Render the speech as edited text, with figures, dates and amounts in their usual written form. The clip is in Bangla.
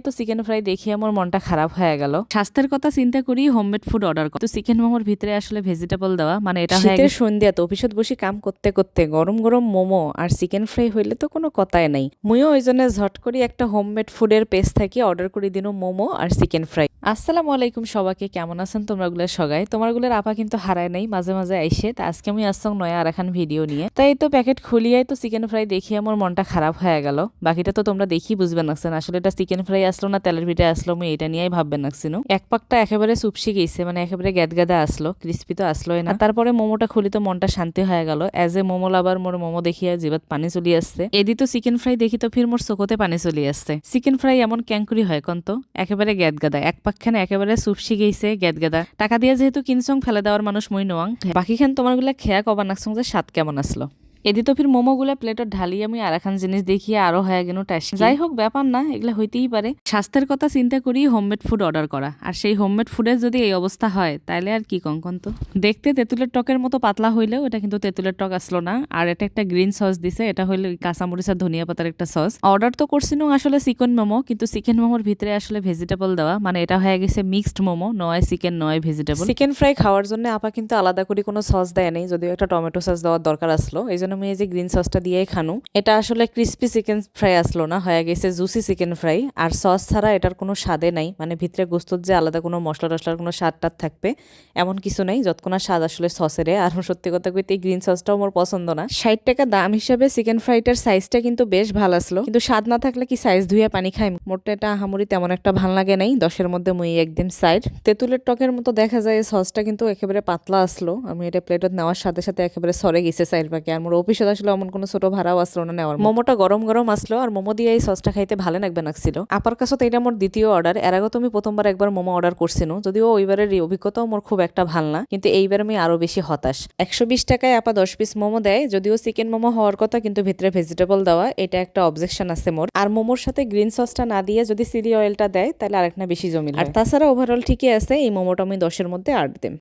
তো চিকেন ফ্রাই দেখি আমার মনটা খারাপ হয়ে গেল। স্বাস্থ্যের কথা চিন্তা করি হোমমেড ফুড অর্ডার করি। তো চিকেন মোমোর ভিতরে আসলে ভেজিটেবল দেওয়া, মানে এটা শীতের সন্ধ্যা তো অফিসত বসে কাম করতে করতে গরম গরম মোমো আর চিকেন ফ্রাই হইলে তো কোনো কথাই নাই। মুইও ওই জন্য ঝট করি একটা হোমমেড ফুডের পেজ থেকে অর্ডার করে দিন মোমো আর চিকেন ফ্রাই। আসসালামু আলাইকুম সবাইকে, কেমন আছেন তোমরা গুলো সগাই? তোমার গুলোর আপা কিন্তু হারায় নাই, মাঝে মাঝে আইসে। তা আজকে আমি আসলাম নয়া আর এখন ভিডিও নিয়ে। তাই তো প্যাকেট খুলিয়াই তো চিকেন ফ্রাই দেখি আমার মনটা খারাপ হয়ে গেল। বাকিটা তো তোমরা দেখি বুঝবে নাকছেন আসলে এটা চিকেন ফ্রাই আসলো না তেলের পিঠে আসলো, আমি এটা নিয়েই ভাববেন নাকছিন। এক পাকটা একেবারে চুপসি গেছে, মানে একেবারে গ্যাদগাদা আসলো, ক্রিস্পি তো আসলোই না। তারপরে মোমোটা খুলি তো মনটা শান্তি হয়ে গেল। এজ এ মোমো লাভার মোর মোমো দেখিয়া জিবাত পানি চলি আসছে। এদি তো চিকেন ফ্রাই দেখি তো ফির মোর চোখতে পানি চলি আসছে। চিকেন ফ্রাই এমন ক্যাঙ্কুরি হয় কোন তো, একেবারে গ্যাদগাদা। এক পাকখানে একেবারে চুপসি গেছে গ্যাদগাদা। টাকা দিয়ে যেহেতু কিনছং ফেলে দেওয়ার মানুষ মই নোয়াং। বাকি খান তোমার গুলা খেয়া কবা নাকছং যে স্বাদ কেমন আসলো। এদি তো ফির মোমোগুলা প্লেটত ঢালি আমি আর এখন জিনিস দেখিয়ে আরো হয়ে গেল টাইস। যাই হোক ব্যাপার না, এগুলা হইতেই পারে। স্বাস্থ্যের কথা চিন্তা করি হোমমেড ফুড অর্ডার করা, আর সেই হোমমেড ফুডের যদি এই অবস্থা হয় তাহলে আর কি কঙ্কন। তো দেখতে তেঁতুলের টকের মতো পাতলা হইলেও এটা কিন্তু তেঁতুলের টক আসলো না। আর এটা একটা গ্রিন সস দিছে, এটা হইলো কাঁচামরিচ আর ধনিয়া পাতার একটা সস। অর্ডার তো করছিল আসলে চিকেন মোমো, কিন্তু চিকেন মোমোর ভিতরে আসলে ভেজিটেবল দেওয়া, মানে এটা হয়ে গেছে মিক্সড মোমো, নয় চিকেন নয় ভেজিটেবল। চিকেন ফ্রাই খাওয়ার জন্য আপা কিন্তু আলাদা করে কোনো সস দেয় নাই, যদিও একটা টমেটো সস দেওয়ার দরকার আসলো। এই জন্য আমি এই যে গ্রিন সসটা দিয়েই খানু। এটা আসলে ক্রিস্পি চিকেন ফ্রাই আসলো না, হয়ে গেছে জুসি চিকেন ফ্রাই। আর সস ছাড়া এটার কোনো স্বাদে নাই, মানে ভিতরে গোস্তর যে আলাদা কোনো মশলা টসলার কোনো স্বাদ টাদ থাকবে এমন কিছু নাই, যতক্ষণ স্বাদ আসলে সসের। আর সত্যি কথা কইতে এই গ্রিন সসটাও আমার পছন্দ না। 60 টাকা দাম হিসাবে চিকেন ফ্রাইটার সাইজটা কিন্তু বেশ ভালো আসলো, কিন্তু স্বাদ না থাকলে কি সাইজ ধুয়ে পানি খাই? মোটে এটা আহামরি তেমন একটা ভাল লাগে নাই। 10-এর মধ্যে মুই একদম সাইড। তেঁতুলের টকের মতো দেখা যায় সসটা কিন্তু একেবারে পাতলা আসলো। আমি এটা প্লেটত নেওয়ার সাথে সাথে একেবারে সরে গেছে সাইড পাকে। আর মোর অফিসে আসলে এমন কোনো ছোট ভাড়াও আসলো না নেওয়ার। মোমোটা গরম গরম আসলো, আর মোমো দিয়ে এই সসটা খাইতে ভালো লাগবে নাকছিল। আপার কাছে তো এটা মোর দ্বিতীয় অর্ডার। এর আগে তুমি প্রথমবার একবার মোমো অর্ডার করছিনো, যদিও ওইবারের অভিজ্ঞতাও মোর খুব একটা ভাল না, কিন্তু এইবার আমি আরো বেশি হতাশ। 120 টাকায় আপা 10 পিস মোমো দেয়, যদিও চিকেন মোমো হওয়ার কথা কিন্তু ভিতরে ভেজিটেবল দেওয়া, এটা একটা অবজেকশন আছে মোর। আর মোমোর সাথে গ্রিন সসটা না দিয়ে যদি চিলি অয়েলটা দেয় তাহলে আরেকটা বেশি জমিল। আর তাছাড়া ওভারঅল ঠিকই আছে। এই মোমোটা আমি 10-এর মধ্যে 8 দিম।